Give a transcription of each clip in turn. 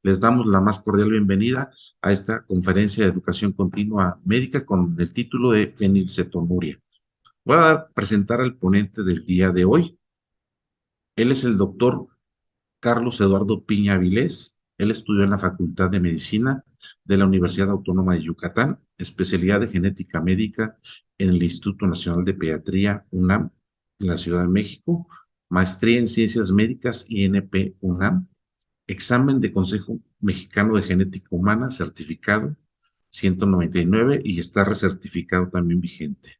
Les damos la más cordial bienvenida a esta conferencia de educación continua médica con el título de fenilcetonuria. Voy a presentar al ponente del día de hoy. Él es el doctor Carlos Eduardo Piña Avilés. Él estudió en la Facultad de Medicina de la Universidad Autónoma de Yucatán, especialidad de genética médica en el Instituto Nacional de Pediatría UNAM, en la Ciudad de México, maestría en Ciencias Médicas INP UNAM, examen de Consejo Mexicano de Genética Humana, certificado 199 y está recertificado también vigente.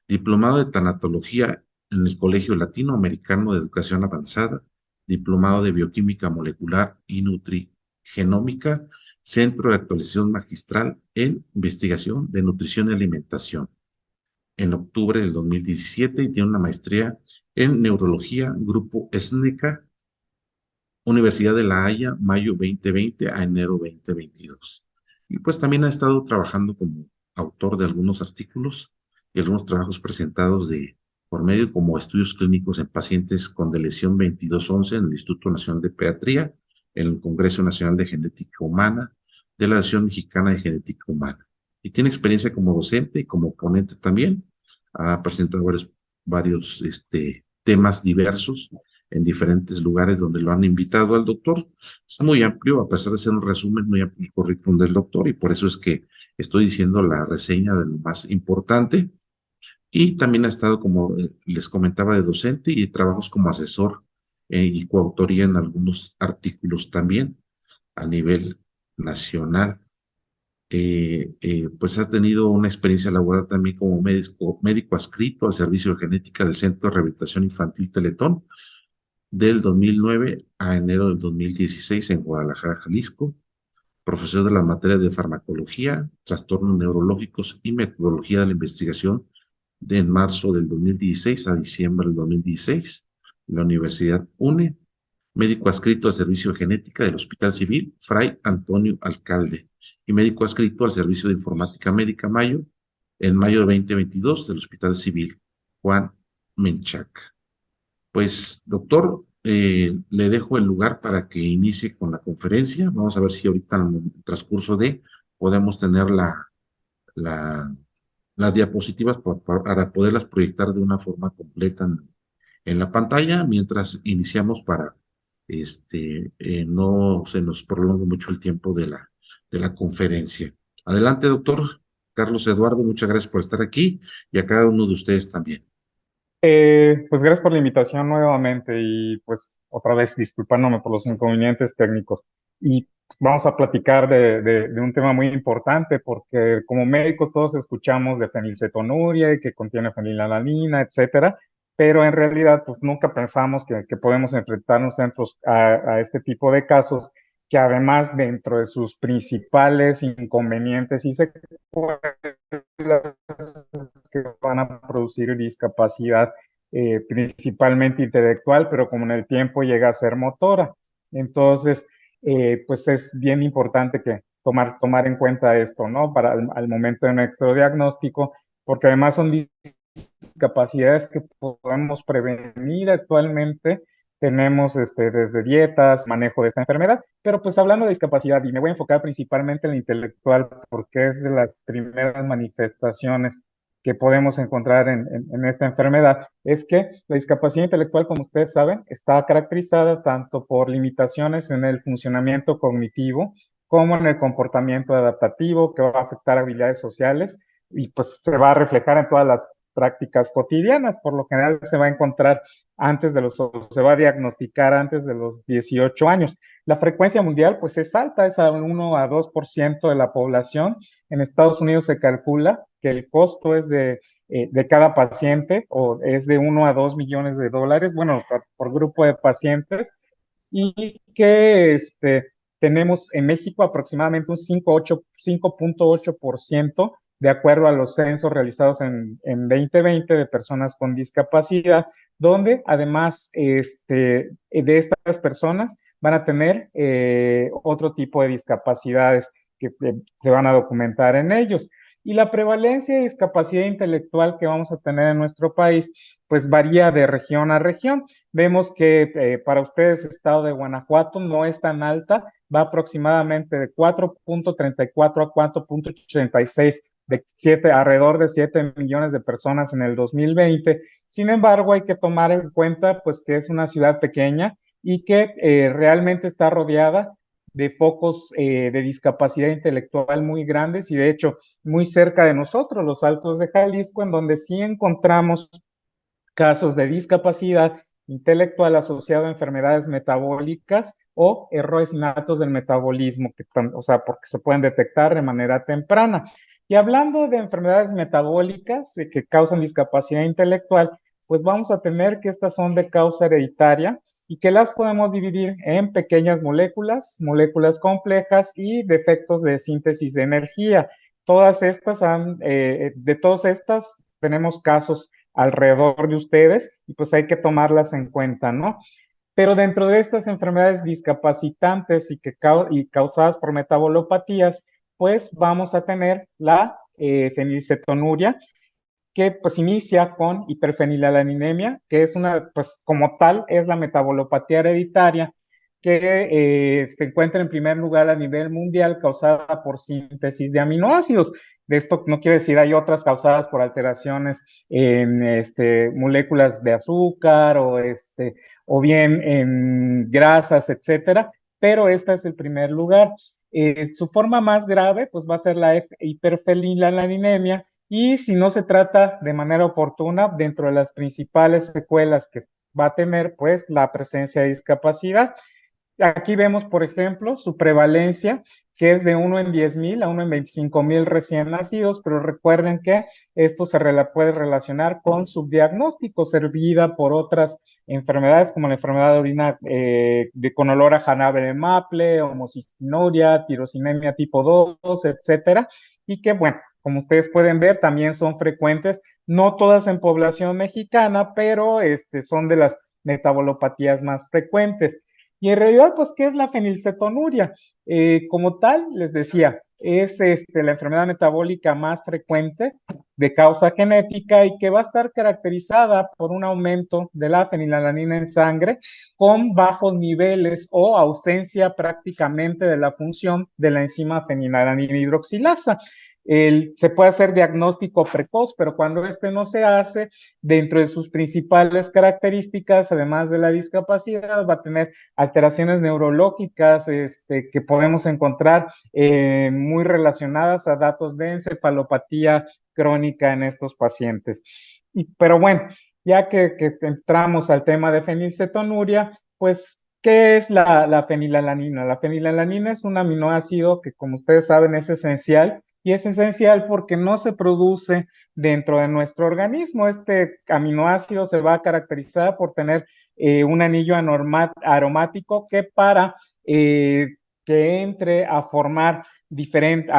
Diplomado de Tanatología en el Colegio Latinoamericano de Educación Avanzada, Diplomado de Bioquímica Molecular y Nutrigenómica, Centro de Actualización Magistral en Investigación de Nutrición y Alimentación, en octubre del 2017, y tiene una maestría en Neurología, Grupo SNECA, Universidad de La Haya, mayo 2020 a enero 2022. Y pues también ha estado trabajando como autor de algunos artículos y algunos trabajos presentados por medio como estudios clínicos en pacientes con lesión 2211 en el Instituto Nacional de Pediatría, en el Congreso Nacional de Genética Humana, de la Asociación Mexicana de Genética Humana. Y tiene experiencia como docente y como ponente también. Ha presentado varios temas diversos en diferentes lugares donde lo han invitado al doctor. Es muy amplio, a pesar de ser un resumen, muy amplio el currículum del doctor, y por eso es que estoy diciendo la reseña de lo más importante. Y también ha estado, como les comentaba, de docente y trabajos como asesor y coautoría en algunos artículos también a nivel nacional. Pues ha tenido una experiencia laboral también como médico adscrito al Servicio de Genética del Centro de Rehabilitación Infantil Teletón, del 2009 a enero del 2016 en Guadalajara, Jalisco, profesor de las materias de farmacología, trastornos neurológicos y metodología de la investigación en marzo del 2016 a diciembre del 2016, en la Universidad UNE, médico adscrito al Servicio de Genética del Hospital Civil Fray Antonio Alcalde y médico adscrito al Servicio de Informática Médica Mayo en mayo de 2022 del Hospital Civil Juan Menchaca. Pues, doctor, le dejo el lugar para que inicie con la conferencia. Vamos a ver si ahorita en el transcurso podemos tener la- las diapositivas para poderlas proyectar de una forma completa en la pantalla, mientras iniciamos para no se nos prolongue mucho el tiempo de la conferencia. Adelante, doctor Carlos Eduardo, muchas gracias por estar aquí y a cada uno de ustedes también. Pues gracias por la invitación nuevamente y pues otra vez disculpándome por los inconvenientes técnicos. Y vamos a platicar de un tema muy importante porque como médicos todos escuchamos de fenilcetonuria y que contiene fenilalanina, etcétera, pero en realidad pues nunca pensamos que podemos enfrentarnos a este tipo de casos que además dentro de sus principales inconvenientes y secuelas que van a producir discapacidad principalmente intelectual, pero como en el tiempo llega a ser motora. Entonces, pues es bien importante que tomar en cuenta esto, ¿no? Para al momento de nuestro diagnóstico, porque además son discapacidades que podemos prevenir actualmente. Tenemos desde dietas, manejo de esta enfermedad, pero pues hablando de discapacidad, y me voy a enfocar principalmente en la intelectual, porque es de las primeras manifestaciones que podemos encontrar en esta enfermedad, es que la discapacidad intelectual, como ustedes saben, está caracterizada tanto por limitaciones en el funcionamiento cognitivo como en el comportamiento adaptativo, que va a afectar habilidades sociales y pues se va a reflejar en todas las prácticas cotidianas. Por lo general se va a encontrar se va a diagnosticar antes de los 18 años. La frecuencia mundial pues es alta, es a 1 a 2% de la población. En Estados Unidos se calcula que el costo es de cada paciente o es de 1 a 2 millones de dólares, bueno, por grupo de pacientes, y que tenemos en México aproximadamente un 5.8% de acuerdo a los censos realizados en 2020 de personas con discapacidad, donde además de estas personas van a tener otro tipo de discapacidades que se van a documentar en ellos. Y la prevalencia de discapacidad intelectual que vamos a tener en nuestro país, pues varía de región a región. Vemos que para ustedes, estado de Guanajuato no es tan alta, va aproximadamente de 4.34 a 4.86 de alrededor de 7 millones de personas en el 2020. Sin embargo, hay que tomar en cuenta pues que es una ciudad pequeña y que realmente está rodeada de focos de discapacidad intelectual muy grandes y de hecho muy cerca de nosotros, los Altos de Jalisco, en donde sí encontramos casos de discapacidad intelectual asociado a enfermedades metabólicas o errores innatos del metabolismo, o sea, porque se pueden detectar de manera temprana. Y hablando de enfermedades metabólicas que causan discapacidad intelectual, pues vamos a tener que estas son de causa hereditaria y que las podemos dividir en pequeñas moléculas, moléculas complejas y defectos de síntesis de energía. Todas estas, de todas estas, tenemos casos alrededor de ustedes y pues hay que tomarlas en cuenta, ¿no? Pero dentro de estas enfermedades discapacitantes y causadas por metabolopatías, pues vamos a tener la fenilcetonuria, que pues inicia con hiperfenilalanemia, que es pues como tal, es la metabolopatía hereditaria que se encuentra en primer lugar a nivel mundial causada por síntesis de aminoácidos. De esto no quiere decir hay otras causadas por alteraciones en moléculas de azúcar o bien en grasas, etcétera, pero esta es el primer lugar. Su forma más grave pues va a ser la hiperfenilalanemia, y si no se trata de manera oportuna, dentro de las principales secuelas que va a tener, pues la presencia de discapacidad. Aquí vemos, por ejemplo, su prevalencia, que es de 1 en 10,000 a 1 en 25,000 recién nacidos, pero recuerden que esto puede relacionar con subdiagnóstico servida por otras enfermedades como la enfermedad de orina con olor a jarabe de maple, homocistinuria, tirosinemia tipo 2, etcétera, y que, bueno, como ustedes pueden ver, también son frecuentes, no todas en población mexicana, pero son de las metabolopatías más frecuentes. Y en realidad, pues, ¿qué es la fenilcetonuria? Como tal, les decía, es la enfermedad metabólica más frecuente de causa genética y que va a estar caracterizada por un aumento de la fenilalanina en sangre con bajos niveles o ausencia prácticamente de la función de la enzima fenilalanina hidroxilasa. Se puede hacer diagnóstico precoz, pero cuando no se hace, dentro de sus principales características, además de la discapacidad, va a tener alteraciones neurológicas que podemos encontrar muy relacionadas a datos de encefalopatía crónica en estos pacientes. Pero bueno, ya que entramos al tema de fenilcetonuria, pues, ¿qué es la fenilalanina? La fenilalanina es un aminoácido que, como ustedes saben, es esencial, y es esencial porque no se produce dentro de nuestro organismo. Este aminoácido se va a caracterizar por tener un anillo aromático que para que entre a formar diferentes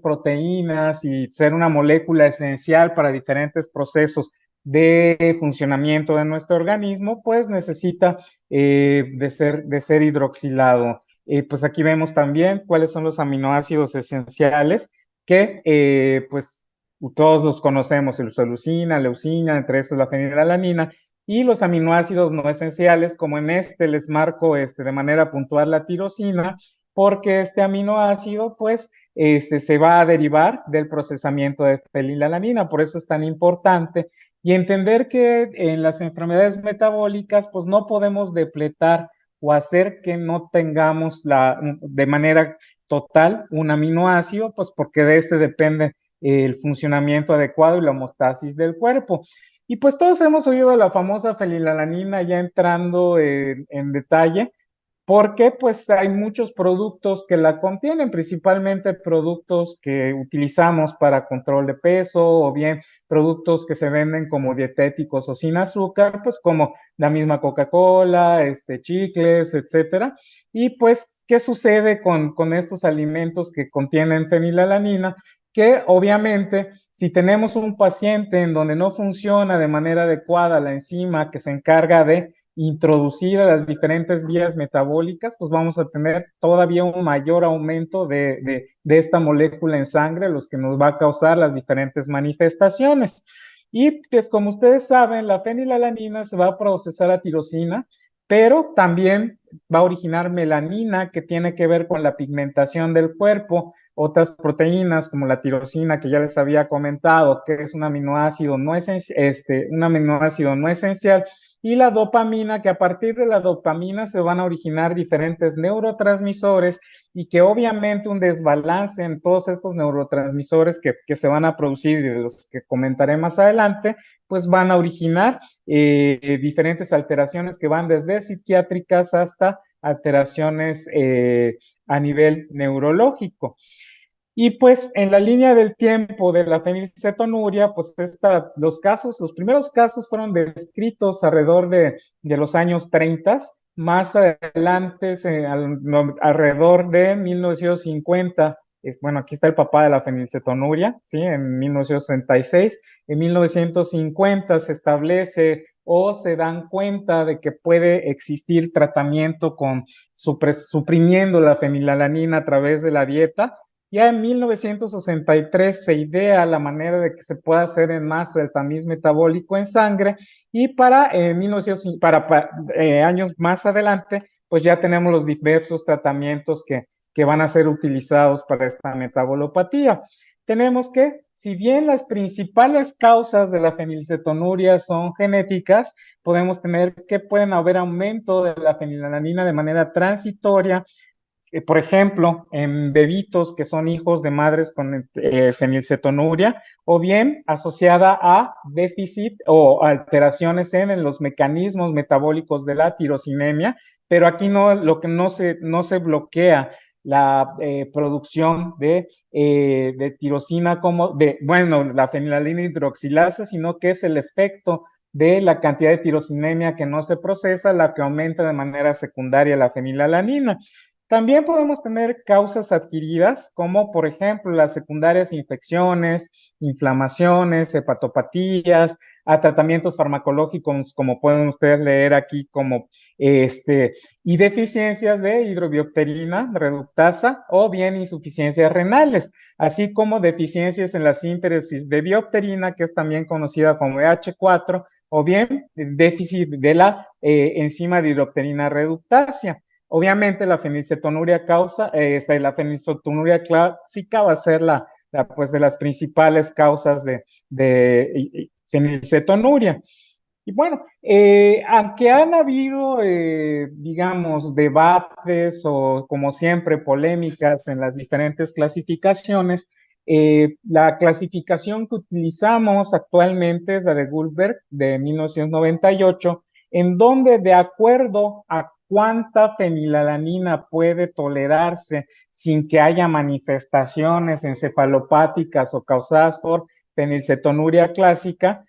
proteínas y ser una molécula esencial para diferentes procesos de funcionamiento de nuestro organismo, pues necesita de ser hidroxilado. Pues aquí vemos también cuáles son los aminoácidos esenciales que pues todos los conocemos: isoleucina, leucina, entre estos la fenilalanina, y los aminoácidos no esenciales, como en les marco de manera puntual la tirosina, porque este aminoácido pues se va a derivar del procesamiento de fenilalanina. Por eso es tan importante y entender que en las enfermedades metabólicas pues no podemos depletar o hacer que no tengamos de manera total un aminoácido, pues porque de depende el funcionamiento adecuado y la homeostasis del cuerpo. Y pues todos hemos oído la famosa fenilalanina, ya entrando en detalle, porque pues hay muchos productos que la contienen, principalmente productos que utilizamos para control de peso o bien productos que se venden como dietéticos o sin azúcar, pues como la misma Coca-Cola, chicles, etcétera. Y pues, ¿qué sucede con estos alimentos que contienen fenilalanina? Que obviamente si tenemos un paciente en donde no funciona de manera adecuada la enzima que se encarga de introducir a las diferentes vías metabólicas, pues vamos a tener todavía un mayor aumento de esta molécula en sangre, los que nos va a causar las diferentes manifestaciones. Y pues como ustedes saben, la fenilalanina se va a procesar a tirosina, pero también va a originar melanina, que tiene que ver con la pigmentación del cuerpo, otras proteínas como la tirosina, que ya les había comentado, que es un aminoácido no esencial, y la dopamina, que a partir de la dopamina se van a originar diferentes neurotransmisores y que obviamente un desbalance en todos estos neurotransmisores que se van a producir y de los que comentaré más adelante, pues van a originar diferentes alteraciones que van desde psiquiátricas hasta alteraciones a nivel neurológico. Y pues en la línea del tiempo de la fenilcetonuria, pues los primeros casos fueron descritos alrededor de los años 30, más adelante, alrededor de 1950, bueno, aquí está el papá de la fenilcetonuria, ¿sí? En 1936, en 1950 se establece o se dan cuenta de que puede existir tratamiento con suprimiendo la fenilalanina a través de la dieta. Ya en 1963 se idea la manera de que se pueda hacer en masa el tamiz metabólico en sangre y para años más adelante, pues ya tenemos los diversos tratamientos que van a ser utilizados para esta metabolopatía. Tenemos que, si bien las principales causas de la fenilcetonuria son genéticas, podemos tener que pueden haber aumento de la fenilalanina de manera transitoria, por ejemplo, en bebitos que son hijos de madres con fenilcetonuria, o bien asociada a déficit o alteraciones en los mecanismos metabólicos de la tirosinemia, pero aquí lo que no se bloquea la producción de tirosina la fenilalanina hidroxilasa, sino que es el efecto de la cantidad de tirosinemia que no se procesa, la que aumenta de manera secundaria la fenilalanina. También podemos tener causas adquiridas, como por ejemplo las secundarias infecciones, inflamaciones, hepatopatías, a tratamientos farmacológicos, como pueden ustedes leer aquí, y deficiencias de hidrobiopterina reductasa o bien insuficiencias renales, así como deficiencias en la síntesis de biopterina, que es también conocida como EH4, o bien déficit de la enzima de hidrobiopterina reductasa. Obviamente la fenilcetonuria la fenilcetonuria clásica va a ser pues, de las principales causas de fenilcetonuria. Y bueno, aunque han habido, digamos, debates o como siempre polémicas en las diferentes clasificaciones, la clasificación que utilizamos actualmente es la de Goldberg de 1998, en donde de acuerdo a cuánta fenilalanina puede tolerarse sin que haya manifestaciones encefalopáticas o causadas por fenilcetonuria clásica,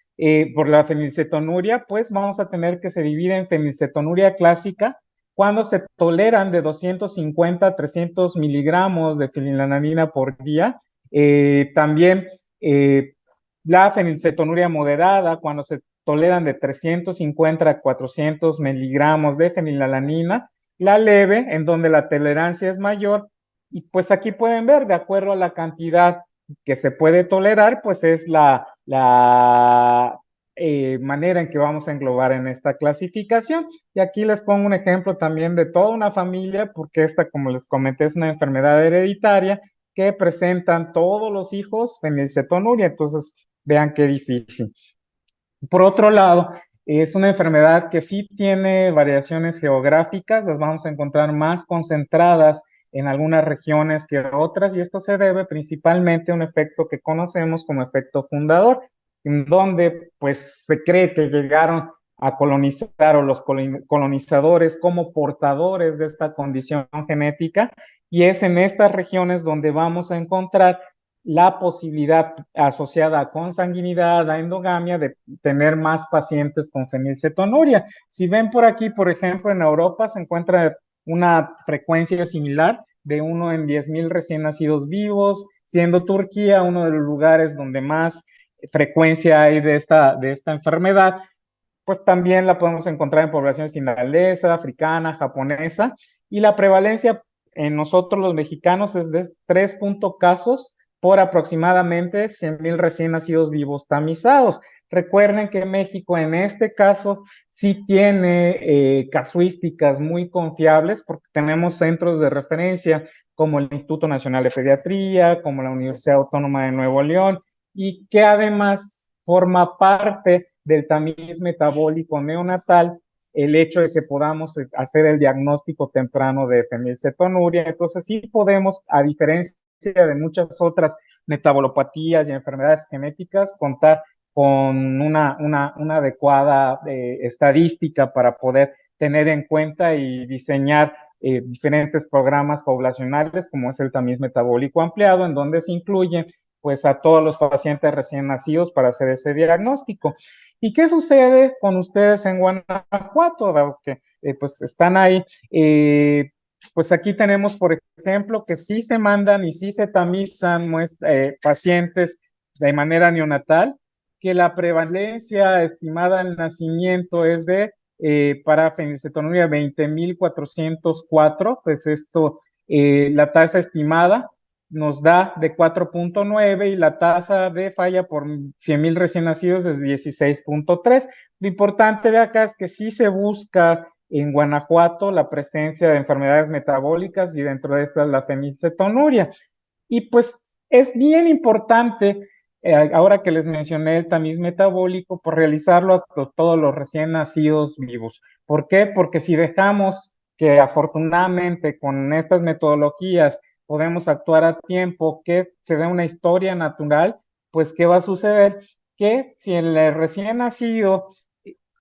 por la fenilcetonuria, pues vamos a tener que se divide en fenilcetonuria clásica cuando se toleran de 250 a 300 miligramos de fenilalanina por día. También la fenilcetonuria moderada, cuando se toleran de 350 a 400 miligramos de fenilalanina. La leve, en donde la tolerancia es mayor. Y pues aquí pueden ver, de acuerdo a la cantidad que se puede tolerar, pues es la manera en que vamos a englobar en esta clasificación. Y aquí les pongo un ejemplo también de toda una familia, porque esta, como les comenté, es una enfermedad hereditaria que presentan todos los hijos fenilcetonuria. Entonces, vean qué difícil. Por otro lado, es una enfermedad que sí tiene variaciones geográficas, las vamos a encontrar más concentradas en algunas regiones que otras, y esto se debe principalmente a un efecto que conocemos como efecto fundador, en donde pues se cree que llegaron a colonizar o los colonizadores como portadores de esta condición genética, y es en estas regiones donde vamos a encontrar la posibilidad asociada a consanguinidad, a endogamia, de tener más pacientes con fenilcetonuria. Si ven por aquí, por ejemplo, en Europa se encuentra una frecuencia similar de 1 en 10,000 recién nacidos vivos, siendo Turquía uno de los lugares donde más frecuencia hay de esta enfermedad. pues también la podemos encontrar en población finlandesa, africana, japonesa, y la prevalencia en nosotros los mexicanos es de 3 casos por aproximadamente 100,000 recién nacidos vivos tamizados. Recuerden que México en este caso sí tiene casuísticas muy confiables porque tenemos centros de referencia como el Instituto Nacional de Pediatría, como la Universidad Autónoma de Nuevo León, y que además forma parte del tamiz metabólico neonatal el hecho de que podamos hacer el diagnóstico temprano de fenilcetonuria. Entonces sí podemos, a diferencia de muchas otras metabolopatías y enfermedades genéticas, contar con una adecuada estadística para poder tener en cuenta y diseñar diferentes programas poblacionales, como es el tamiz metabólico ampliado, en donde se incluyen pues a todos los pacientes recién nacidos para hacer ese diagnóstico. ¿Y qué sucede con ustedes en Guanajuato? Dado que pues están ahí, pues aquí tenemos, por ejemplo, que sí se mandan y sí se tamizan pacientes de manera neonatal, que la prevalencia estimada al nacimiento es de, para fenilcetonuria, 20,404, pues esto, la tasa estimada nos da de 4,9 y la tasa de falla por 100,000 recién nacidos es 16,3. Lo importante de acá es que sí se busca en Guanajuato la presencia de enfermedades metabólicas y dentro de estas la fenilcetonuria. Y pues es bien importante, ahora que les mencioné el tamiz metabólico, por realizarlo a todos los recién nacidos vivos. ¿Por qué? Porque si dejamos que afortunadamente con estas metodologías podemos actuar a tiempo, que se dé una historia natural, pues ¿qué va a suceder? Que si el recién nacido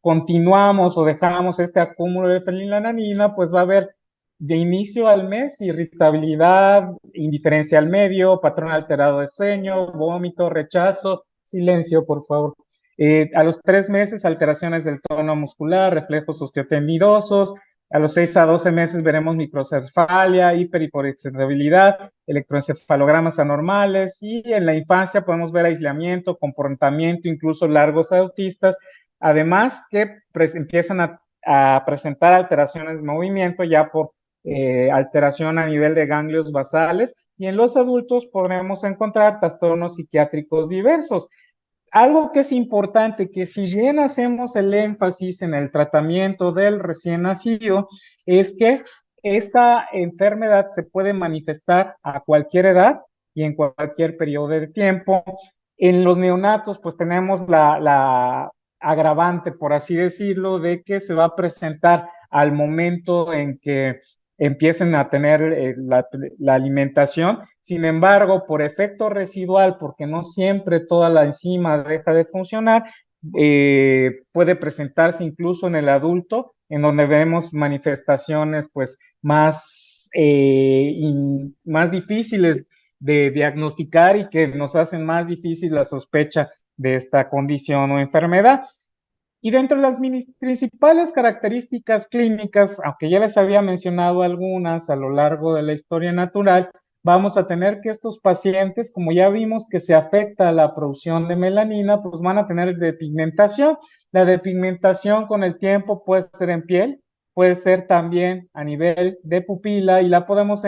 continuamos o dejamos este acúmulo de fenilalanina, pues va a haber de inicio al mes irritabilidad, indiferencia al medio, patrón alterado de sueño, vómito, rechazo, silencio, por favor. A los 3 meses, alteraciones del tono muscular, reflejos osteotendidosos. A los 6 a 12 meses veremos microcefalia, hiperexcitabilidad, electroencefalogramas anormales, y en la infancia podemos ver aislamiento, comportamiento, incluso largos autistas. Además que empiezan a presentar alteraciones de movimiento ya por alteración a nivel de ganglios basales, y en los adultos podremos encontrar trastornos psiquiátricos diversos. Algo que es importante, que si bien hacemos el énfasis en el tratamiento del recién nacido, es que esta enfermedad se puede manifestar a cualquier edad y en cualquier periodo de tiempo. En los neonatos, pues tenemos la agravante, por así decirlo, de que se va a presentar al momento en que empiecen a tener la alimentación. Sin embargo, por efecto residual, porque no siempre toda la enzima deja de funcionar, puede presentarse incluso en el adulto, en donde vemos manifestaciones pues más difíciles de diagnosticar y que nos hacen más difícil la sospecha de esta condición o enfermedad. Y dentro de las principales características clínicas, aunque ya les había mencionado algunas a lo largo de la historia natural, vamos a tener que estos pacientes, como ya vimos que se afecta la producción de melanina, pues van a tener depigmentación. La depigmentación con el tiempo puede ser en piel, puede ser también a nivel de pupila, y la podemos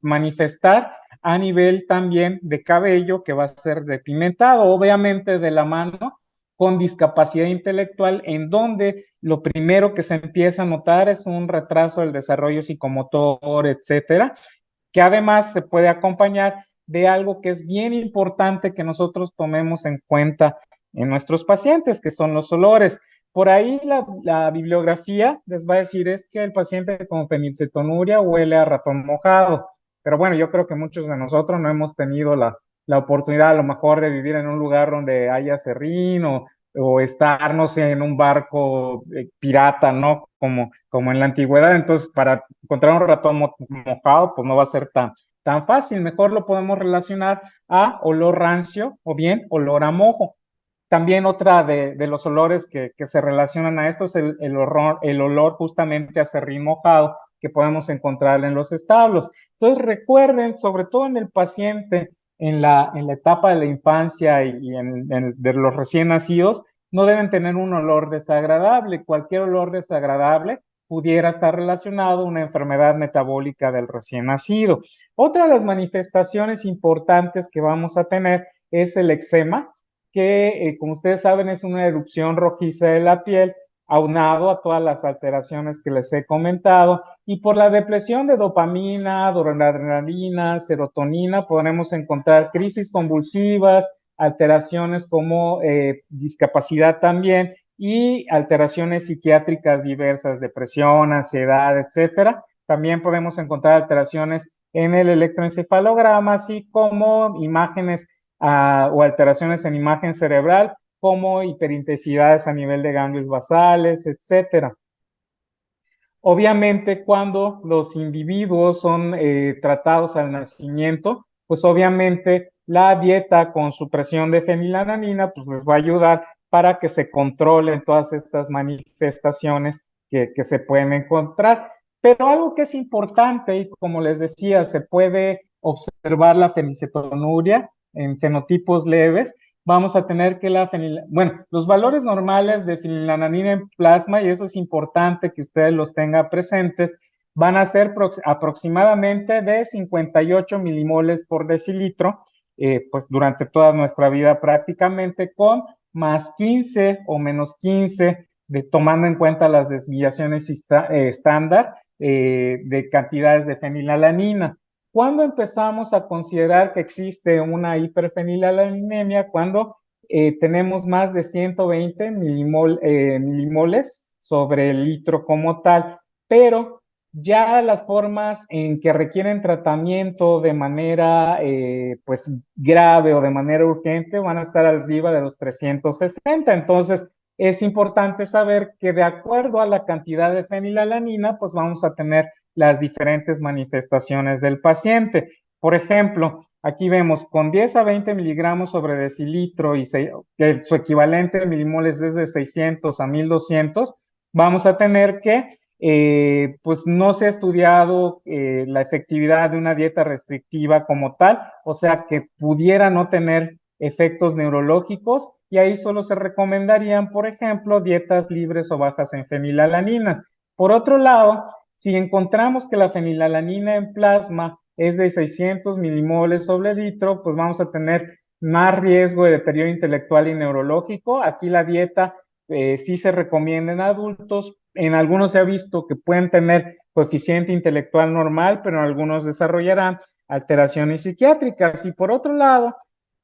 manifestar a nivel también de cabello, que va a ser depigmentado, obviamente de la mano con discapacidad intelectual, en donde lo primero que se empieza a notar es un retraso del desarrollo psicomotor, etcétera, que además se puede acompañar de algo que es bien importante que nosotros tomemos en cuenta en nuestros pacientes, que son los olores. Por ahí la bibliografía les va a decir es que el paciente con fenilcetonuria huele a ratón mojado, pero bueno, yo creo que muchos de nosotros no hemos tenido la oportunidad a lo mejor de vivir en un lugar donde haya serrín o estar, no sé, en un barco pirata, ¿no? Como en la antigüedad. Entonces, para encontrar un ratón mojado, pues no va a ser tan fácil. Mejor lo podemos relacionar a olor rancio o bien olor a mojo. También otra de los olores que se relacionan a esto es el olor justamente a serrín mojado que podemos encontrar en los establos. Entonces recuerden, sobre todo en el paciente en la etapa de la infancia y de los recién nacidos, no deben tener un olor desagradable. Cualquier olor desagradable pudiera estar relacionado a una enfermedad metabólica del recién nacido. Otra de las manifestaciones importantes que vamos a tener es el eczema, que como ustedes saben es una erupción rojiza de la piel, aunado a todas las alteraciones que les he comentado, y por la depresión de dopamina, adrenalina, serotonina, podremos encontrar crisis convulsivas, alteraciones como discapacidad también, y alteraciones psiquiátricas diversas, depresión, ansiedad, etcétera. También podemos encontrar alteraciones en el electroencefalograma, así como imágenes o alteraciones en imagen cerebral, como hiperintensidades a nivel de ganglios basales, etcétera. Obviamente, cuando los individuos son tratados al nacimiento, pues obviamente la dieta con supresión de fenilalanina pues les va a ayudar para que se controlen todas estas manifestaciones que se pueden encontrar. Pero algo que es importante, y como les decía, se puede observar la fenicetonuria en fenotipos leves. Vamos a tener que los valores normales de fenilalanina en plasma, y eso es importante que ustedes los tengan presentes, van a ser aproximadamente de 58 milimoles por decilitro, pues durante toda nuestra vida prácticamente, con más 15 o menos 15, tomando en cuenta las desviaciones estándar de cantidades de fenilalanina. ¿Cuándo empezamos a considerar que existe una hiperfenilalanemia? Cuando tenemos más de 120 milimoles sobre el litro como tal, pero ya las formas en que requieren tratamiento de manera pues grave o de manera urgente van a estar arriba de los 360. Entonces, es importante saber que de acuerdo a la cantidad de fenilalanina, pues vamos a tener las diferentes manifestaciones del paciente. Por ejemplo, aquí vemos con 10 a 20 miligramos sobre decilitro y que su equivalente en milimoles es de 600 a 1200, vamos a tener que pues no se ha estudiado la efectividad de una dieta restrictiva como tal, o sea que pudiera no tener efectos neurológicos, y ahí solo se recomendarían, por ejemplo, dietas libres o bajas en fenilalanina. Por otro lado, si encontramos que la fenilalanina en plasma es de 600 milimoles sobre litro, pues vamos a tener más riesgo de deterioro intelectual y neurológico. Aquí la dieta sí se recomienda en adultos. En algunos se ha visto que pueden tener coeficiente intelectual normal, pero en algunos desarrollarán alteraciones psiquiátricas. Y por otro lado,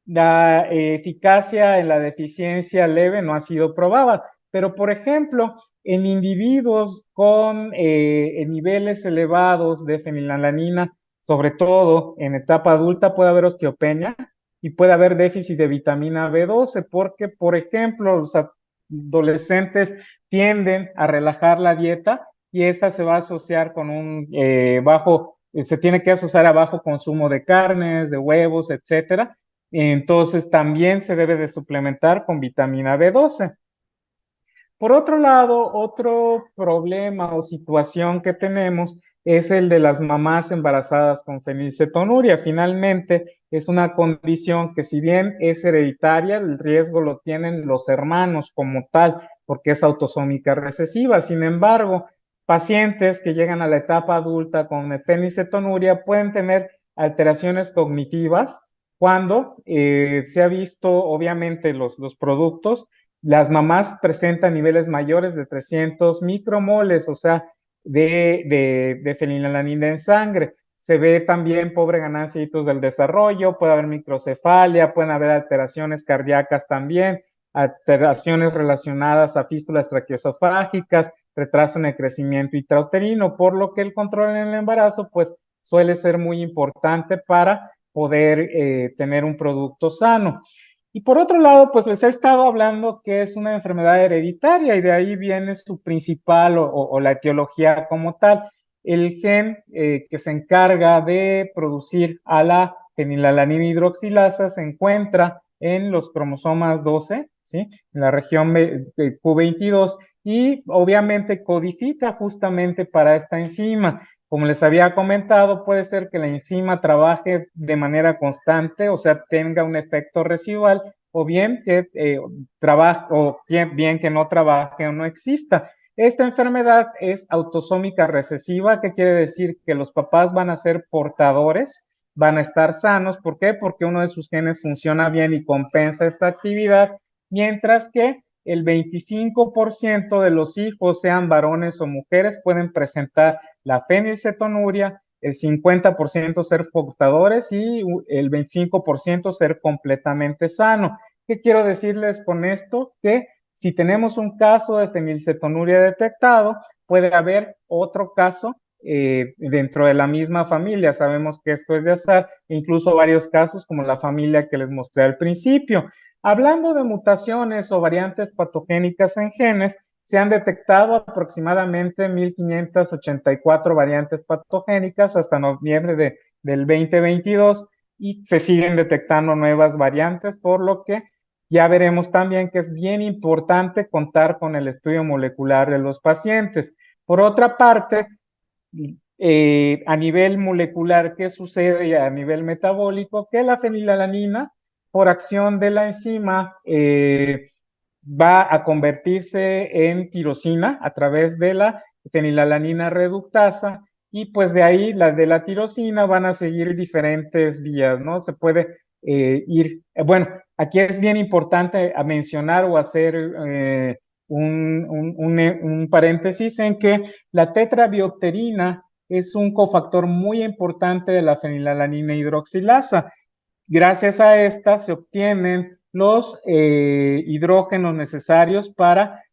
la eficacia en la deficiencia leve no ha sido probada. Pero, por ejemplo, en individuos con niveles elevados de fenilalanina, sobre todo en etapa adulta, puede haber osteopenia y puede haber déficit de vitamina B12, porque, por ejemplo, los adolescentes tienden a relajar la dieta, y esta se va a asociar con un se tiene que asociar a bajo consumo de carnes, de huevos, etcétera. Entonces también se debe de suplementar con vitamina B12. Por otro lado, otro problema o situación que tenemos es el de las mamás embarazadas con fenilcetonuria. Finalmente, es una condición que, si bien es hereditaria, el riesgo lo tienen los hermanos como tal, porque es autosómica recesiva. Sin embargo, pacientes que llegan a la etapa adulta con fenilcetonuria pueden tener alteraciones cognitivas cuando se ha visto, obviamente, los productos. Las mamás presentan niveles mayores de 300 micromoles, o sea, de fenilalanina en sangre. Se ve también pobre ganancia de hitos del desarrollo, puede haber microcefalia, pueden haber alteraciones cardíacas también, alteraciones relacionadas a fístulas traqueoesofágicas, retraso en el crecimiento intrauterino, por lo que el control en el embarazo pues suele ser muy importante para poder tener un producto sano. Y por otro lado, pues les he estado hablando que es una enfermedad hereditaria, y de ahí viene su principal o la etiología como tal. El gen que se encarga de producir a la fenilalanina hidroxilasa se encuentra en los cromosomas 12, ¿sí? En la región de Q22, y obviamente codifica justamente para esta enzima. Como les había comentado, puede ser que la enzima trabaje de manera constante, o sea, tenga un efecto residual, o bien que trabaje, o bien que no trabaje o no exista. Esta enfermedad es autosómica recesiva, que quiere decir que los papás van a ser portadores, van a estar sanos. ¿Por qué? Porque uno de sus genes funciona bien y compensa esta actividad, mientras que el 25% de los hijos, sean varones o mujeres, pueden presentar la fenilcetonuria, el 50% ser portadores y el 25% ser completamente sano. ¿Qué quiero decirles con esto? Que si tenemos un caso de fenilcetonuria detectado, puede haber otro caso dentro de la misma familia. Sabemos que esto es de azar, incluso varios casos como la familia que les mostré al principio. Hablando de mutaciones o variantes patogénicas en genes, se han detectado aproximadamente 1.584 variantes patogénicas hasta noviembre del 2022 y se siguen detectando nuevas variantes, por lo que ya veremos también que es bien importante contar con el estudio molecular de los pacientes. Por otra parte, a nivel molecular, ¿qué sucede a nivel metabólico? Que la fenilalanina, por acción de la enzima, va a convertirse en tirosina a través de la fenilalanina reductasa, y pues de ahí las de la tirosina van a seguir diferentes vías, ¿no? Se puede bueno, aquí es bien importante a mencionar o hacer un paréntesis en que la tetrabiopterina es un cofactor muy importante de la fenilalanina hidroxilasa. Gracias a esta se obtienen los hidrógenos necesarios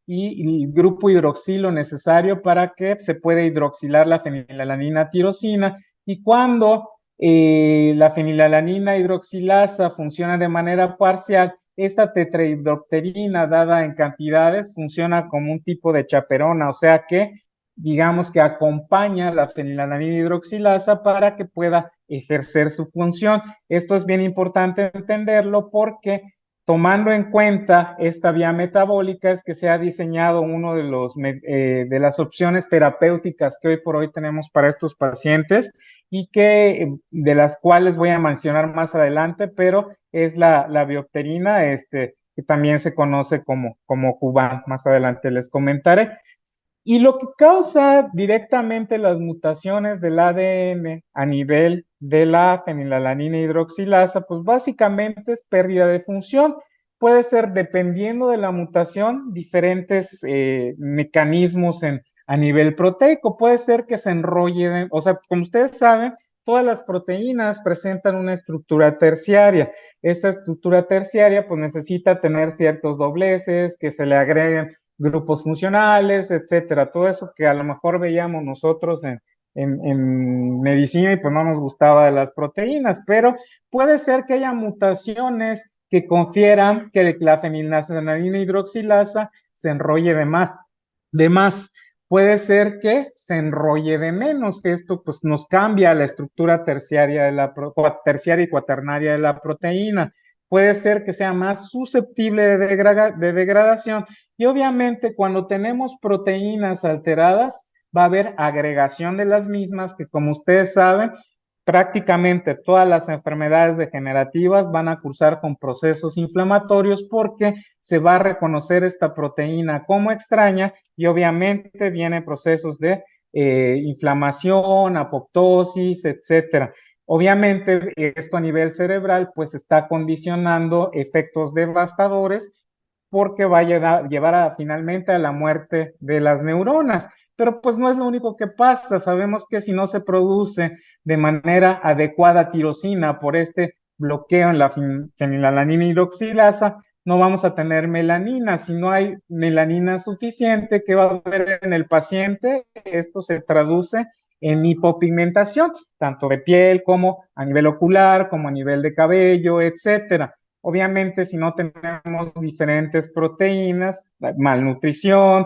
y el grupo hidroxilo necesario para que se pueda hidroxilar la fenilalanina tirosina. Y cuando la fenilalanina hidroxilasa funciona de manera parcial, esta tetrahidropterina dada en cantidades funciona como un tipo de chaperona, o sea que digamos que acompaña la fenilalanina hidroxilasa para que pueda ejercer su función. Esto es bien importante entenderlo porque tomando en cuenta esta vía metabólica es que se ha diseñado uno de las opciones terapéuticas que hoy por hoy tenemos para estos pacientes y de las cuales voy a mencionar más adelante, pero es la biopterina, que también se conoce como Kuvan. Más adelante les comentaré. Y lo que causa directamente las mutaciones del ADN a nivel de la fenilalanina hidroxilasa, pues básicamente es pérdida de función. Puede ser, dependiendo de la mutación, diferentes mecanismos a nivel proteico. Puede ser que se enrolle, o sea, como ustedes saben, todas las proteínas presentan una estructura terciaria. Esta estructura terciaria pues necesita tener ciertos dobleces, que se le agreguen grupos funcionales, etcétera, todo eso que a lo mejor veíamos nosotros en medicina y pues no nos gustaba de las proteínas, pero puede ser que haya mutaciones que confieran que la fenilalanina hidroxilasa se enrolle de más. Puede ser que se enrolle de menos, que esto pues nos cambia la estructura terciaria terciaria y cuaternaria de la proteína. Puede ser que sea más susceptible de degradación, y obviamente cuando tenemos proteínas alteradas va a haber agregación de las mismas, que como ustedes saben, prácticamente todas las enfermedades degenerativas van a cursar con procesos inflamatorios porque se va a reconocer esta proteína como extraña y obviamente vienen procesos de inflamación, apoptosis, etcétera. Obviamente esto a nivel cerebral pues está condicionando efectos devastadores porque va a llevar finalmente a la muerte de las neuronas. Pero pues no es lo único que pasa. Sabemos que si no se produce de manera adecuada tirosina por este bloqueo en la fenilalanina hidroxilasa, no vamos a tener melanina. Si no hay melanina suficiente, ¿qué va a haber en el paciente? Esto se traduce en hipopigmentación, tanto de piel como a nivel ocular, como a nivel de cabello, etcétera. Obviamente, si no tenemos diferentes proteínas, malnutrición,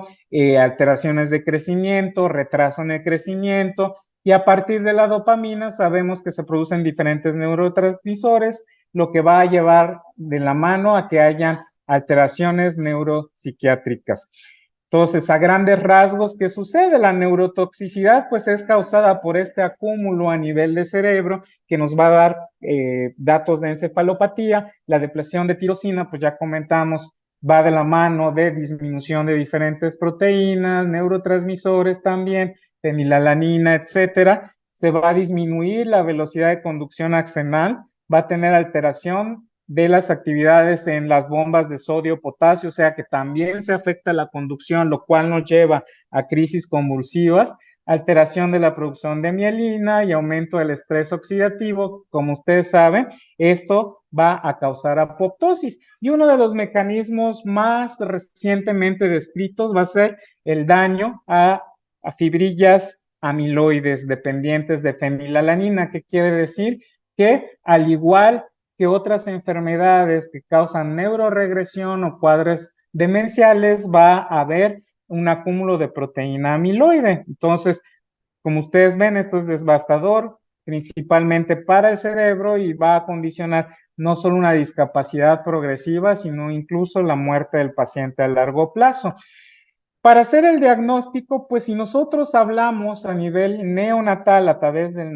alteraciones de crecimiento, retraso en el crecimiento, y a partir de la dopamina sabemos que se producen diferentes neurotransmisores, lo que va a llevar de la mano a que hayan alteraciones neuropsiquiátricas. Entonces, a grandes rasgos, ¿qué sucede? La neurotoxicidad pues es causada por este acúmulo a nivel de cerebro que nos va a dar datos de encefalopatía. La depresión de tirosina, pues ya comentamos, va de la mano de disminución de diferentes proteínas, neurotransmisores también, fenilalanina, etcétera. Se va a disminuir la velocidad de conducción axenal, va a tener alteración de las actividades en las bombas de sodio-potasio, o sea que también se afecta la conducción, lo cual nos lleva a crisis convulsivas, alteración de la producción de mielina y aumento del estrés oxidativo. Como ustedes saben, esto va a causar apoptosis. Y uno de los mecanismos más recientemente descritos va a ser el daño a fibrillas amiloides dependientes de fenilalanina. ¿Qué quiere decir? Que al igual que otras enfermedades que causan neuroregresión o cuadros demenciales, va a haber un acúmulo de proteína amiloide. Entonces, como ustedes ven, esto es devastador, principalmente para el cerebro, y va a condicionar no solo una discapacidad progresiva, sino incluso la muerte del paciente a largo plazo. Para hacer el diagnóstico, pues si nosotros hablamos a nivel neonatal a través del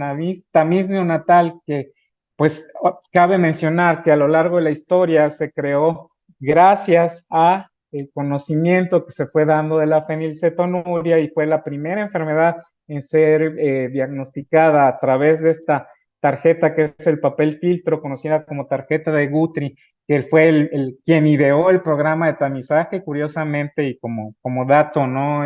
tamiz neonatal, que pues cabe mencionar que a lo largo de la historia se creó gracias a el conocimiento que se fue dando de la fenilcetonuria y fue la primera enfermedad en ser diagnosticada a través de esta tarjeta que es el papel filtro, conocida como tarjeta de Guthrie, que él fue quien ideó el programa de tamizaje, curiosamente, y como dato, ¿no?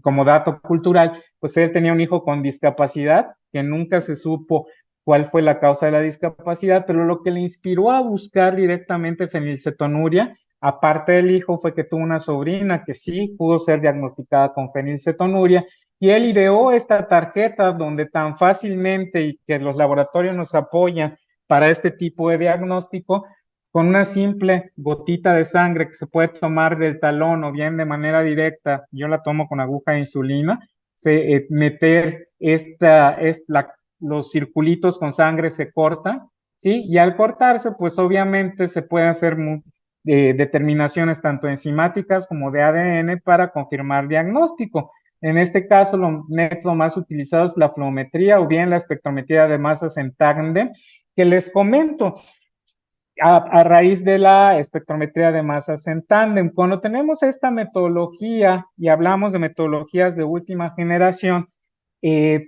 Como dato cultural, pues él tenía un hijo con discapacidad, que nunca se supo cuál fue la causa de la discapacidad, pero lo que le inspiró a buscar directamente fenilcetonuria, aparte del hijo, fue que tuvo una sobrina que sí pudo ser diagnosticada con fenilcetonuria, y él ideó esta tarjeta donde tan fácilmente, y que los laboratorios nos apoyan para este tipo de diagnóstico, con una simple gotita de sangre que se puede tomar del talón o bien de manera directa, yo la tomo con aguja de insulina, meter los circulitos con sangre se corta, ¿sí? Y al cortarse, pues obviamente se pueden hacer determinaciones tanto enzimáticas como de ADN para confirmar diagnóstico. En este caso, el método más utilizado es la fluometría o bien la espectrometría de masas en tándem, que les comento a raíz de la espectrometría de masas en tándem. Cuando tenemos esta metodología y hablamos de metodologías de última generación,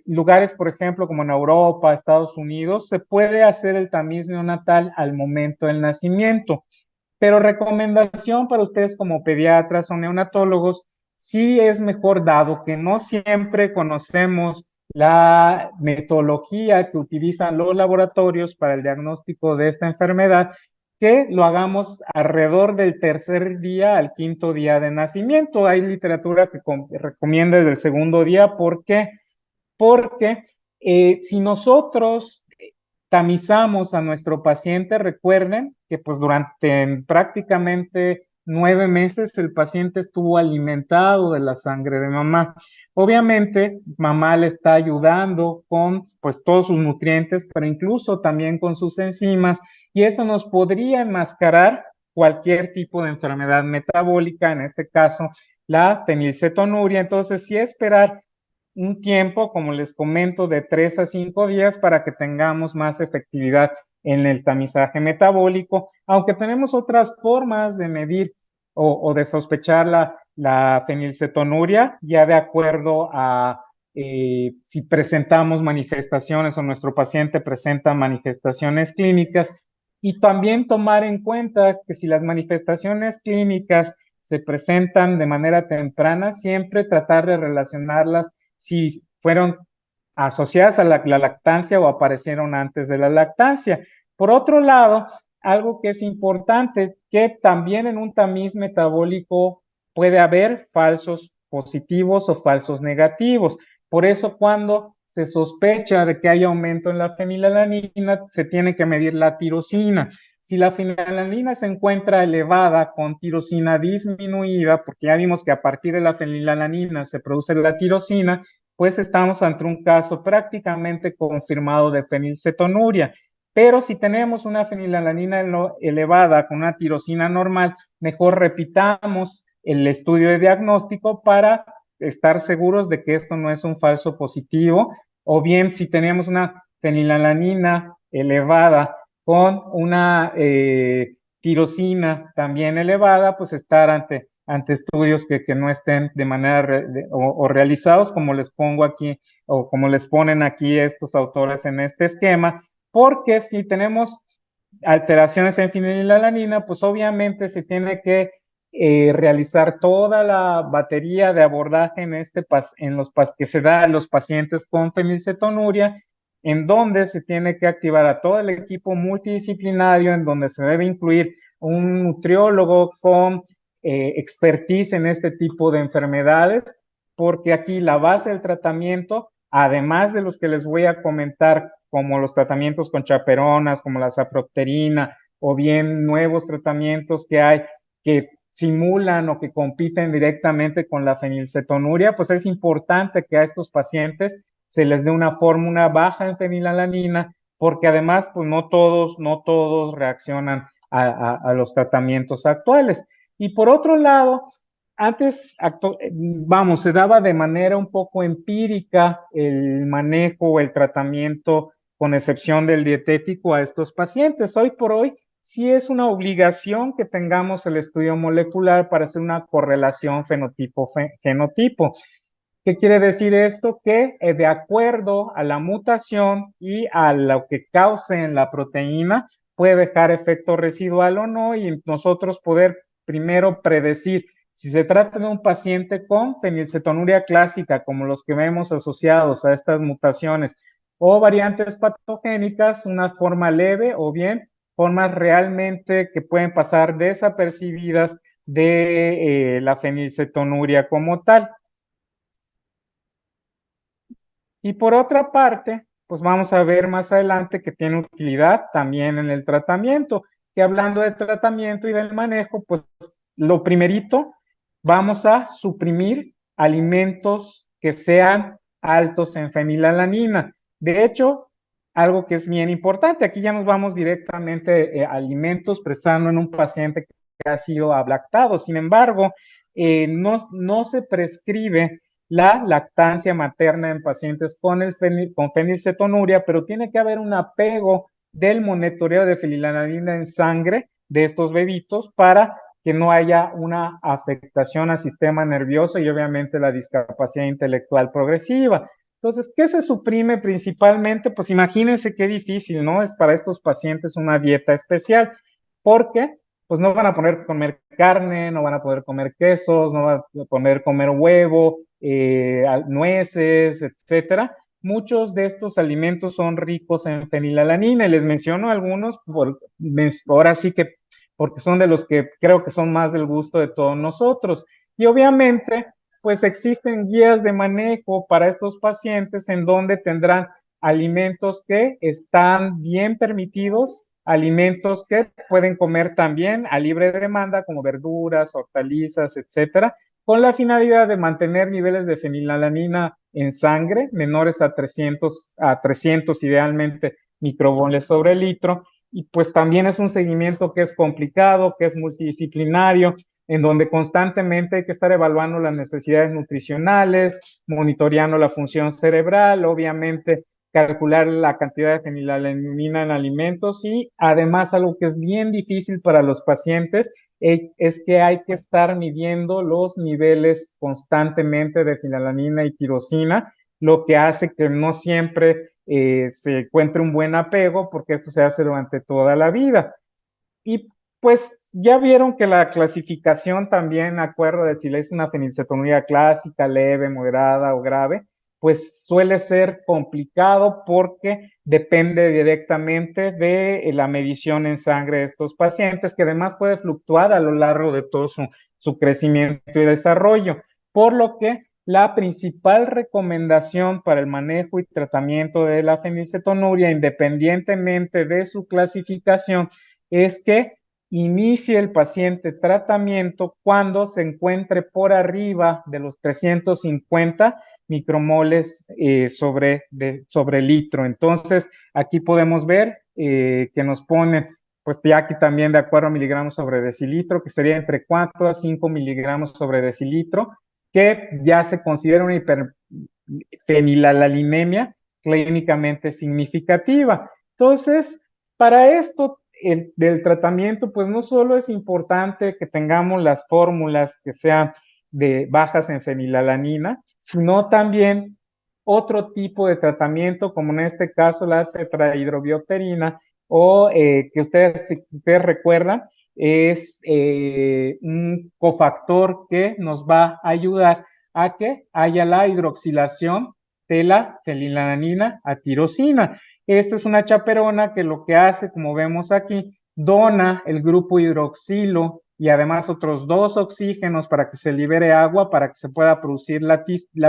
lugares, por ejemplo, como en Europa, Estados Unidos, se puede hacer el tamiz neonatal al momento del nacimiento. Pero recomendación para ustedes como pediatras o neonatólogos, sí es mejor, dado que no siempre conocemos la metodología que utilizan los laboratorios para el diagnóstico de esta enfermedad, que lo hagamos alrededor del tercer día al quinto día de nacimiento. Hay literatura que recomienda desde el segundo día. ¿Por qué? Porque si nosotros tamizamos a nuestro paciente, recuerden que pues durante prácticamente 9 meses el paciente estuvo alimentado de la sangre de mamá. Obviamente, mamá le está ayudando con pues todos sus nutrientes, pero incluso también con sus enzimas, y esto nos podría enmascarar cualquier tipo de enfermedad metabólica, en este caso la fenilcetonuria. Entonces, sí esperar un tiempo, como les comento, de 3 a 5 días para que tengamos más efectividad en el tamizaje metabólico, aunque tenemos otras formas de medir o de sospechar la fenilcetonuria, ya de acuerdo a si presentamos manifestaciones o nuestro paciente presenta manifestaciones clínicas, y también tomar en cuenta que si las manifestaciones clínicas se presentan de manera temprana, siempre tratar de relacionarlas si fueron asociadas a la lactancia o aparecieron antes de la lactancia. Por otro lado, algo que es importante, que también en un tamiz metabólico puede haber falsos positivos o falsos negativos. Por eso, cuando se sospecha de que hay aumento en la fenilalanina, se tiene que medir la tirosina. Si la fenilalanina se encuentra elevada con tirosina disminuida, porque ya vimos que a partir de la fenilalanina se produce la tirosina, pues estamos ante un caso prácticamente confirmado de fenilcetonuria. Pero si tenemos una fenilalanina elevada con una tirosina normal, mejor repitamos el estudio de diagnóstico para estar seguros de que esto no es un falso positivo, o bien si teníamos una fenilalanina elevada con una tirosina también elevada, pues estar ante estudios que no estén de manera o realizados como les pongo aquí o como les ponen aquí estos autores en este esquema, porque si tenemos alteraciones en fenilalanina, pues obviamente se tiene que realizar toda la batería de abordaje en los que se da a los pacientes con fenilcetonuria, en donde se tiene que activar a todo el equipo multidisciplinario, en donde se debe incluir un nutriólogo con expertise en este tipo de enfermedades, porque aquí la base del tratamiento, además de los que les voy a comentar, como los tratamientos con chaperonas, como la sapropterina, o bien nuevos tratamientos que hay que simulan o que compiten directamente con la fenilcetonuria, pues es importante que a estos pacientes se les dé una fórmula baja en fenilalanina, porque además, pues no todos reaccionan a los tratamientos actuales. Y por otro lado, antes, vamos, se daba de manera un poco empírica el manejo o el tratamiento, con excepción del dietético, a estos pacientes. Hoy por hoy, sí es una obligación que tengamos el estudio molecular para hacer una correlación fenotipo-genotipo. ¿Qué quiere decir esto? Que de acuerdo a la mutación y a lo que cause en la proteína, puede dejar efecto residual o no, y nosotros poder primero predecir si se trata de un paciente con fenilcetonuria clásica, como los que vemos asociados a estas mutaciones, o variantes patogénicas, una forma leve, o bien formas realmente que pueden pasar desapercibidas de la fenilcetonuria como tal. Y por otra parte, pues vamos a ver más adelante que tiene utilidad también en el tratamiento, que hablando de tratamiento y del manejo, pues lo primerito, vamos a suprimir alimentos que sean altos en fenilalanina. De hecho, algo que es bien importante, aquí ya nos vamos directamente a alimentos, pensando en un paciente que ha sido ablactado. Sin embargo, no se prescribe la lactancia materna en pacientes con fenilcetonuria, pero tiene que haber un apego del monitoreo de fenilalanina en sangre de estos bebitos para que no haya una afectación al sistema nervioso y obviamente la discapacidad intelectual progresiva. Entonces, ¿qué se suprime principalmente? Pues imagínense qué difícil, ¿no? Es para estos pacientes una dieta especial, porque pues no van a poder comer carne, no van a poder comer quesos, no van a poder comer huevo, nueces, etcétera. Muchos de estos alimentos son ricos en fenilalanina y les menciono algunos, ahora sí que porque son de los que creo que son más del gusto de todos nosotros. Y obviamente, pues existen guías de manejo para estos pacientes en donde tendrán alimentos que están bien permitidos, alimentos que pueden comer también a libre demanda, como verduras, hortalizas, etcétera, con la finalidad de mantener niveles de fenilalanina en sangre menores a 300 idealmente micromoles sobre litro. Y pues también es un seguimiento que es complicado, que es multidisciplinario, en donde constantemente hay que estar evaluando las necesidades nutricionales, monitoreando la función cerebral, obviamente calcular la cantidad de fenilalanina en alimentos, y además algo que es bien difícil para los pacientes es que hay que estar midiendo los niveles constantemente de fenilalanina y tirosina, lo que hace que no siempre se encuentre un buen apego, porque esto se hace durante toda la vida. Y pues ya vieron que la clasificación también, acuerdo de si es una fenilcetonuria clásica, leve, moderada o grave, pues suele ser complicado porque depende directamente de la medición en sangre de estos pacientes, que además puede fluctuar a lo largo de todo su crecimiento y desarrollo, por lo que la principal recomendación para el manejo y tratamiento de la fenilcetonuria, independientemente de su clasificación, es que inicie el paciente tratamiento cuando se encuentre por arriba de los 350 micromoles sobre litro. Entonces, aquí podemos ver que nos pone pues ya aquí también de acuerdo a miligramos sobre decilitro, que sería entre 4 a 5 miligramos sobre decilitro, que ya se considera una hiperfenilalanemia clínicamente significativa. Entonces, para esto del tratamiento, pues no solo es importante que tengamos las fórmulas que sean de bajas en fenilalanina, sino también otro tipo de tratamiento, como en este caso la tetrahidrobiopterina, o que ustedes, si ustedes recuerdan, es un cofactor que nos va a ayudar a que haya la hidroxilación de la fenilalanina a tirosina. Esta es una chaperona que lo que hace, como vemos aquí, dona el grupo hidroxilo y además otros 2 oxígenos para que se libere agua, para que se pueda producir la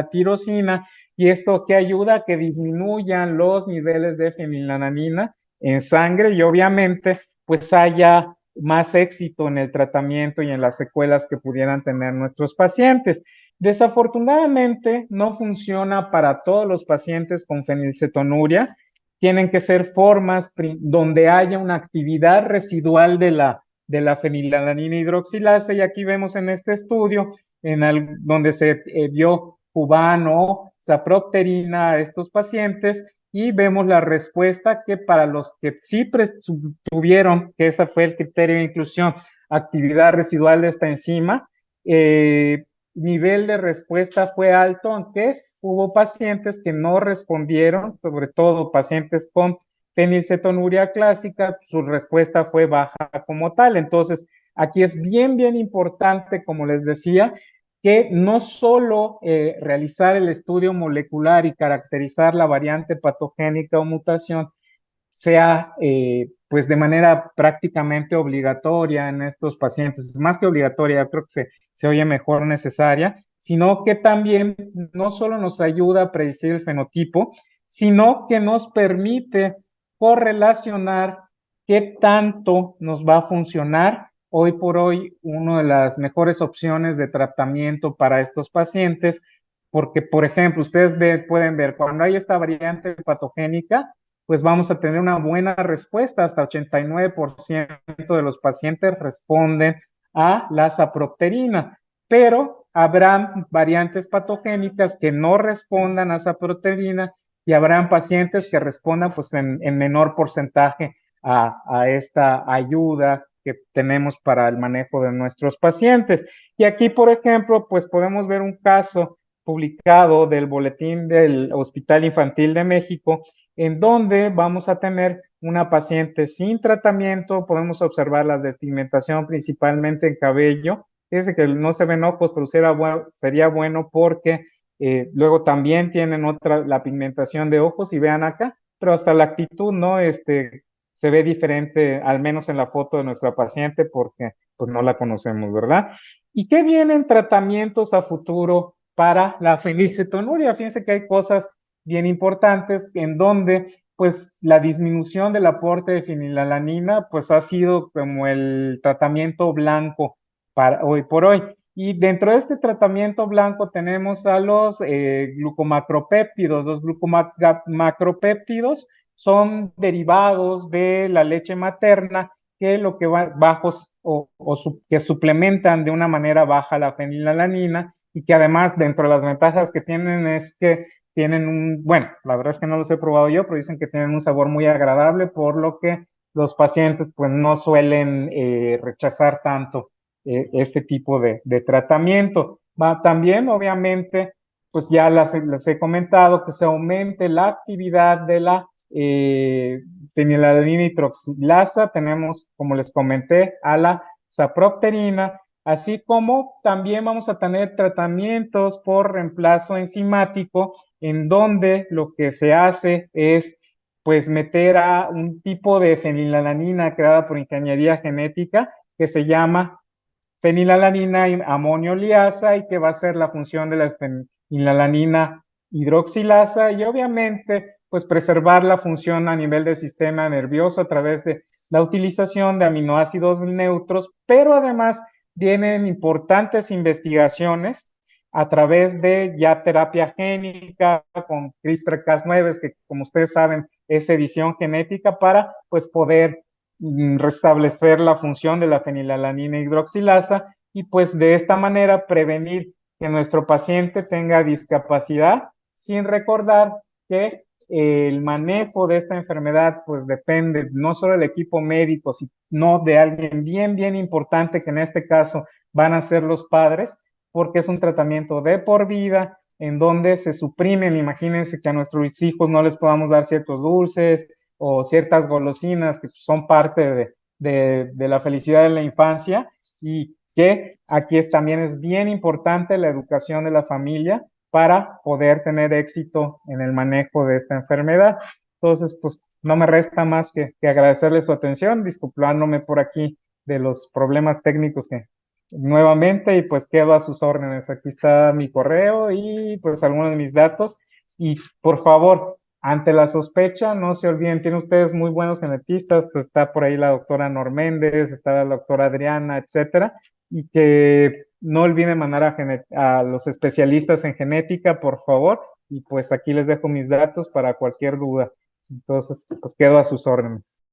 tirosina, y esto que ayuda a que disminuyan los niveles de fenilalanina en sangre y obviamente pues haya más éxito en el tratamiento y en las secuelas que pudieran tener nuestros pacientes. Desafortunadamente no funciona para todos los pacientes con fenilcetonuria. Tienen que ser formas donde haya una actividad residual de la fenilalanina hidroxilasa, y aquí vemos en este estudio donde se dio cubano, sapropterina a estos pacientes, y vemos la respuesta que para los que sí tuvieron, que ese fue el criterio de inclusión, actividad residual de esta enzima, nivel de respuesta fue alto, aunque hubo pacientes que no respondieron, sobre todo pacientes con fenilcetonuria clásica, su respuesta fue baja como tal. Entonces, aquí es bien importante, como les decía, que no solo realizar el estudio molecular y caracterizar la variante patogénica o mutación sea pues de manera prácticamente obligatoria en estos pacientes, más que obligatoria, creo que se oye mejor necesaria, sino que también no solo nos ayuda a predecir el fenotipo, sino que nos permite correlacionar qué tanto nos va a funcionar. Hoy por hoy, una de las mejores opciones de tratamiento para estos pacientes, porque, por ejemplo, ustedes pueden ver, cuando hay esta variante patogénica, pues vamos a tener una buena respuesta. Hasta 89% de los pacientes responden a la sapropterina, pero habrán variantes patogénicas que no respondan a sapropterina y habrán pacientes que respondan pues en menor porcentaje a esta ayuda que tenemos para el manejo de nuestros pacientes. Y aquí, por ejemplo, pues podemos ver un caso publicado del Boletín del Hospital Infantil de México, en donde vamos a tener una paciente sin tratamiento. Podemos observar la despigmentación principalmente en cabello. Fíjense que no se ven ojos, pero sería bueno porque luego también tienen la pigmentación de ojos, y vean acá, pero hasta la actitud, ¿no? Se ve diferente, al menos en la foto de nuestra paciente, porque pues no la conocemos, ¿verdad? ¿Y qué vienen tratamientos a futuro para la fenilcetonuria? Fíjense que hay cosas bien importantes en donde pues la disminución del aporte de fenilalanina pues ha sido como el tratamiento blanco para hoy por hoy. Y dentro de este tratamiento blanco tenemos a los glucomacropéptidos. Los glucomacropéptidos son derivados de la leche materna que lo que va bajos que suplementan de una manera baja la fenilalanina, y que además dentro de las ventajas que tienen es que tienen bueno, la verdad es que no los he probado yo, pero dicen que tienen un sabor muy agradable, por lo que los pacientes pues no suelen rechazar tanto este tipo de tratamiento. También, obviamente, pues ya les he comentado que se aumente la actividad de la fenilalanina hidroxilasa. Tenemos, como les comenté, a la sapropterina, así como también vamos a tener tratamientos por reemplazo enzimático, en donde lo que se hace es pues meter a un tipo de fenilalanina creada por ingeniería genética que se llama fenilalanina amonio liasa, y que va a ser la función de la fenilalanina hidroxilasa, y obviamente pues preservar la función a nivel del sistema nervioso a través de la utilización de aminoácidos neutros, pero además vienen importantes investigaciones a través de ya terapia génica con CRISPR-Cas9, que como ustedes saben es edición genética, para pues poder restablecer la función de la fenilalanina hidroxilasa y pues de esta manera prevenir que nuestro paciente tenga discapacidad, sin recordar que el manejo de esta enfermedad pues depende no solo del equipo médico, sino de alguien bien importante, que en este caso van a ser los padres, porque es un tratamiento de por vida en donde se suprimen. Imagínense que a nuestros hijos no les podamos dar ciertos dulces o ciertas golosinas que son parte de la felicidad de la infancia, y que aquí también es bien importante la educación de la familia para poder tener éxito en el manejo de esta enfermedad. Entonces, pues no me resta más que agradecerle su atención, disculpándome por aquí de los problemas técnicos que nuevamente, y pues quedo a sus órdenes. Aquí está mi correo y pues algunos de mis datos. Y por favor, ante la sospecha, no se olviden, tienen ustedes muy buenos genetistas, pues está por ahí la doctora Nor Méndez, está la doctora Adriana, etcétera, y que no olviden mandar a los especialistas en genética, por favor, y pues aquí les dejo mis datos para cualquier duda. Entonces, pues quedo a sus órdenes.